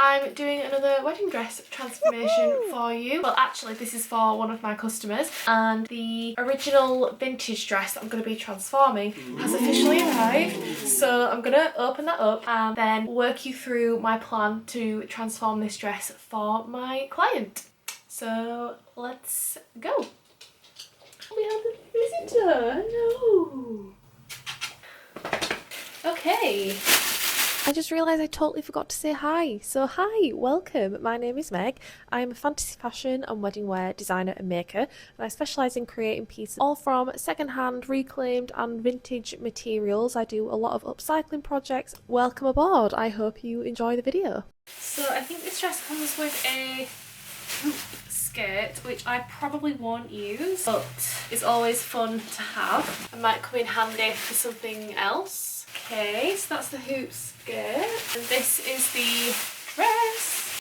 I'm doing another wedding dress transformation for you. Well, actually this is for one of my customers, and the original vintage dress that I'm going to be transforming has officially arrived. So I'm going to open that up and then work you through my plan to transform this dress for my client. So let's go. We have a visitor. Hello. Okay. I just realised I totally forgot to say hi. So hi, welcome. My name is Meg. I'm a fantasy fashion and wedding wear designer and maker, and I specialise in creating pieces all from second-hand, reclaimed and vintage materials. I do a lot of upcycling projects. Welcome aboard. I hope you enjoy the video. So I think this dress comes with a hoop skirt, which I probably won't use, but it's always fun to have. It might come in handy for something else. Okay, so that's the hoop skirt, and this is the dress.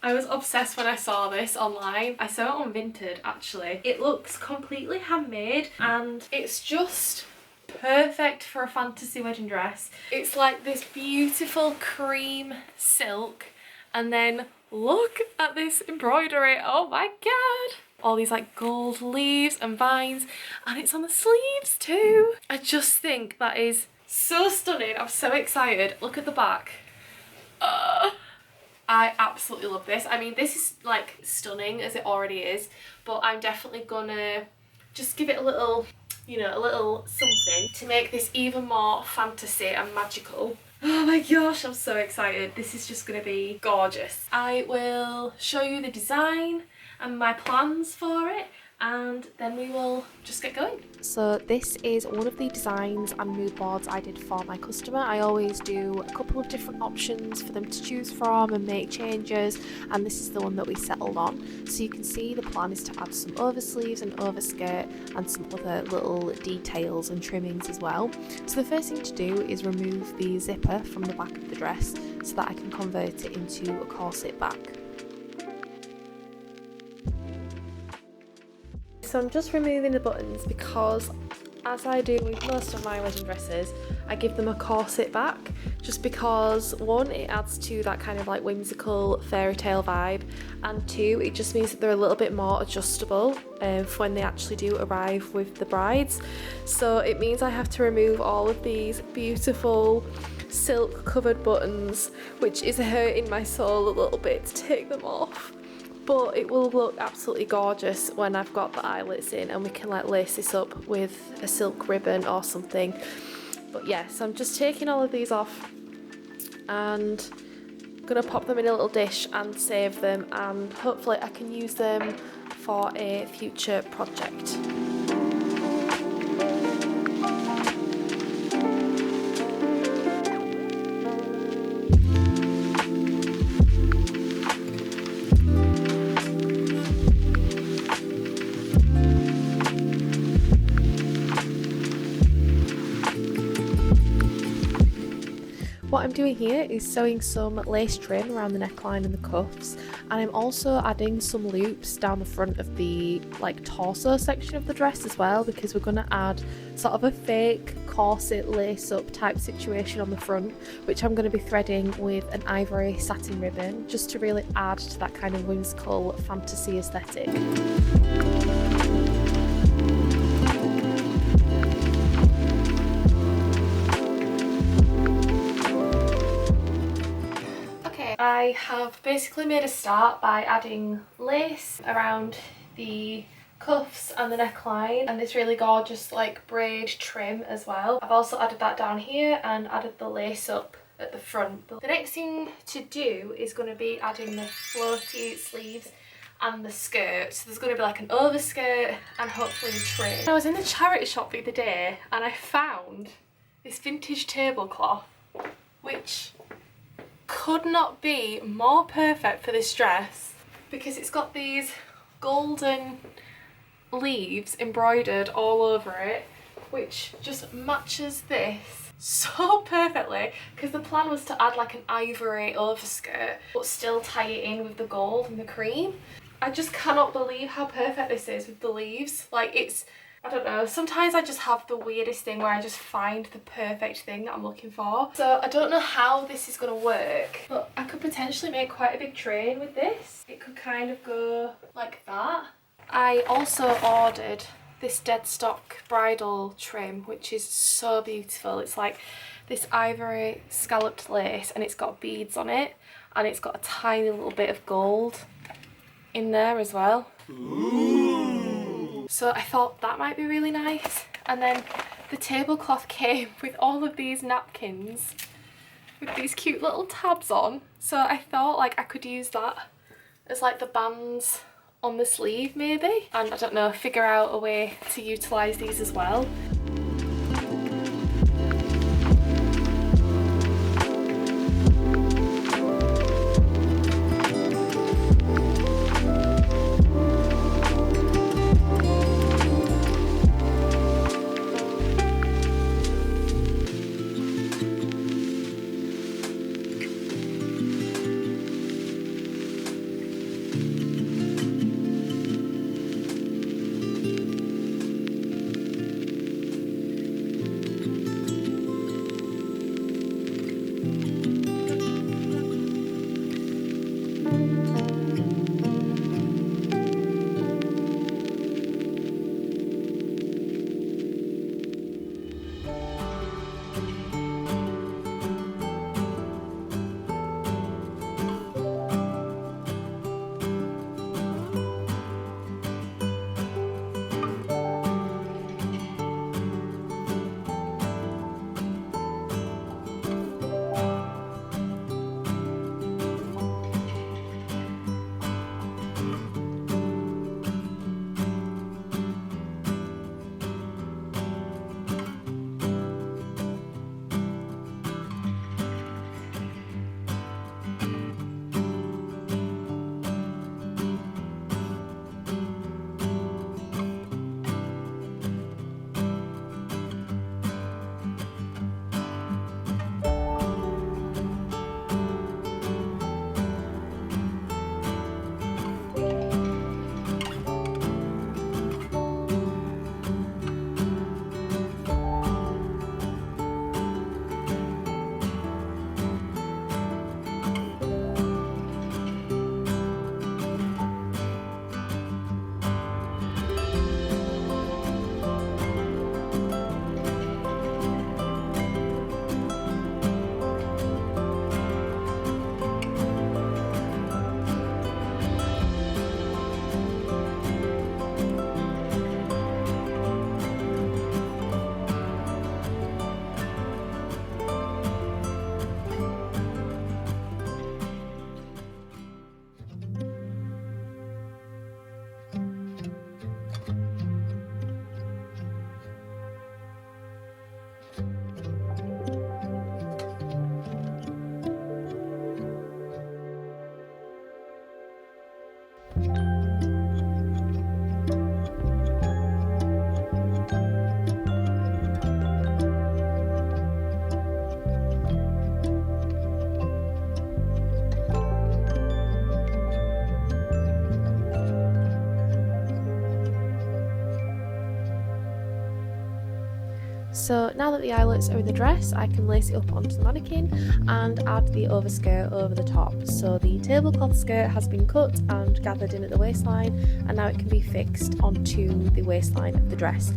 I was obsessed when I saw this online. I saw it on Vinted actually. It looks completely handmade and it's just perfect for a fantasy wedding dress. It's like this beautiful cream silk, and then look at this embroidery. Oh my god! All these like gold leaves and vines, and it's on the sleeves too. I just think that is so stunning. I'm so excited. Look at the back. I absolutely love this. I mean, this is like stunning as it already is, but I'm definitely gonna just give it a little, you know, a little something to make this even more fantasy and magical. Oh my gosh, I'm so excited. This is just gonna be gorgeous. I will show you the design and my plans for it, and then we will just get going. So this is one of the designs and mood boards I did for my customer. I always do a couple of different options for them to choose from and make changes, and this is the one that we settled on. So you can see the plan is to add some oversleeves and overskirt and some other little details and trimmings as well. So the first thing to do is remove the zipper from the back of the dress so that I can convert it into a corset back. So I'm just removing the buttons because, as I do with most of my wedding dresses, I give them a corset back just because, one, it adds to that kind of like whimsical fairy tale vibe, and two, it just means that they're a little bit more adjustable for when they actually do arrive with the brides. So it means I have to remove all of these beautiful silk covered buttons, which is hurting my soul a little bit to take them off. But it will look absolutely gorgeous when I've got the eyelets in, and we can like lace this up with a silk ribbon or something. But yeah, so I'm just taking all of these off and gonna pop them in a little dish and save them, and hopefully I can use them for a future project. What I'm doing here is sewing some lace trim around the neckline and the cuffs, and I'm also adding some loops down the front of the like torso section of the dress as well, because we're going to add sort of a fake corset lace up type situation on the front, which I'm going to be threading with an ivory satin ribbon just to really add to that kind of whimsical fantasy aesthetic. I have basically made a start by adding lace around the cuffs and the neckline, and this really gorgeous like braid trim as well. I've also added that down here and added the lace up at the front. The next thing to do is going to be adding the floaty sleeves and the skirt. So there's going to be like an overskirt and hopefully a trim. I was in the charity shop the other day and I found this vintage tablecloth, which could not be more perfect for this dress because it's got these golden leaves embroidered all over it, which just matches this so perfectly, because the plan was to add like an ivory overskirt but still tie it in with the gold and the cream. I just cannot believe how perfect this is with the leaves. Like, it's I don't know, sometimes I just have the weirdest thing where I just find the perfect thing that I'm looking for. So I don't know how this is going to work, but I could potentially make quite a big train with this. It could kind of go like that. I also ordered this dead stock bridal trim, which is so beautiful. It's like this ivory scalloped lace and it's got beads on it, and it's got a tiny little bit of gold in there as well. Ooh. So I thought that might be really nice. And then the tablecloth came with all of these napkins with these cute little tabs on. So I thought like I could use that as like the bands on the sleeve maybe, and I don't know, figure out a way to utilise these as well. So now that the eyelets are in the dress, I can lace it up onto the mannequin and add the overskirt over the top. So the tablecloth skirt has been cut and gathered in at the waistline, and now it can be fixed onto the waistline of the dress.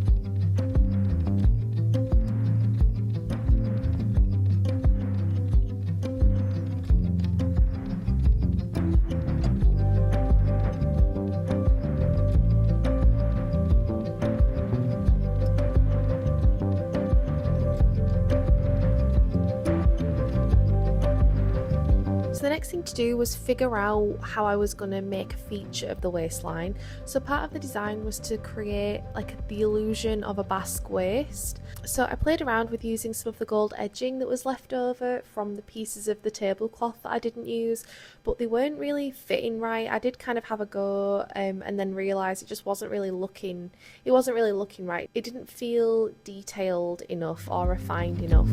So the next thing to do was figure out how I was going to make a feature of the waistline. So part of the design was to create like the illusion of a basque waist. So I played around with using some of the gold edging that was left over from the pieces of the tablecloth that I didn't use, but they weren't really fitting right. I did kind of have a go and then realised it just wasn't really looking right. It didn't feel detailed enough or refined enough.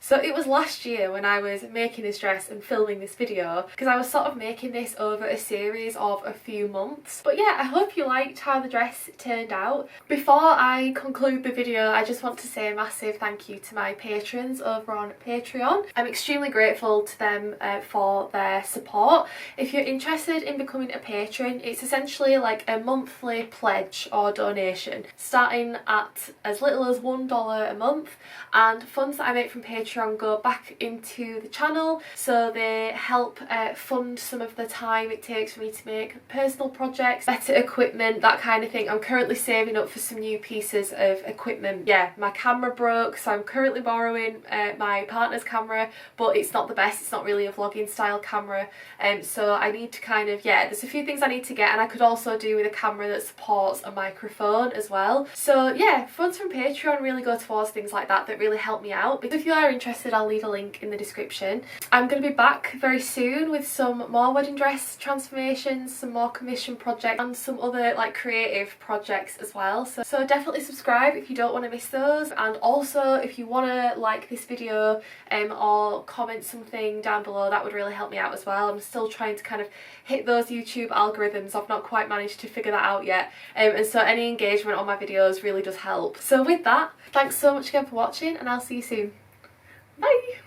So it was last year when I was making this dress and filming this video, because I was sort of making this over a series of a few months. But yeah, I hope you liked how the dress turned out. Before I conclude the video, I just want to say a massive thank you to my patrons over on Patreon. I'm extremely grateful to them for their support. If you're interested in becoming a patron, it's essentially like a monthly pledge or donation, starting at as little as $1 a month, and funds that I make from Patreon go back into the channel, so they help fund some of the time it takes for me to make personal projects, better equipment, that kind of thing. I'm currently saving up for some new pieces of equipment. Yeah, my camera broke, so I'm currently borrowing my partner's camera, but it's not the best, it's not really a vlogging style camera, so I need to kind of, yeah, there's a few things I need to get, and I could also do with a camera that supports a microphone as well. So yeah, funds from Patreon really go towards things like that that really help me out. But if you are interested, I'll leave a link in the description. I'm going to be back very soon with some more wedding dress transformations, some more commission projects, and some other like creative projects as well. So definitely subscribe if you don't want to miss those, and also if you want to like this video or comment something down below, that would really help me out as well. I'm still trying to kind of hit those YouTube algorithms. I've not quite managed to figure that out yet, and so any engagement on my videos really does help. So with that, thanks so much again for watching, and I'll see you soon. Bye!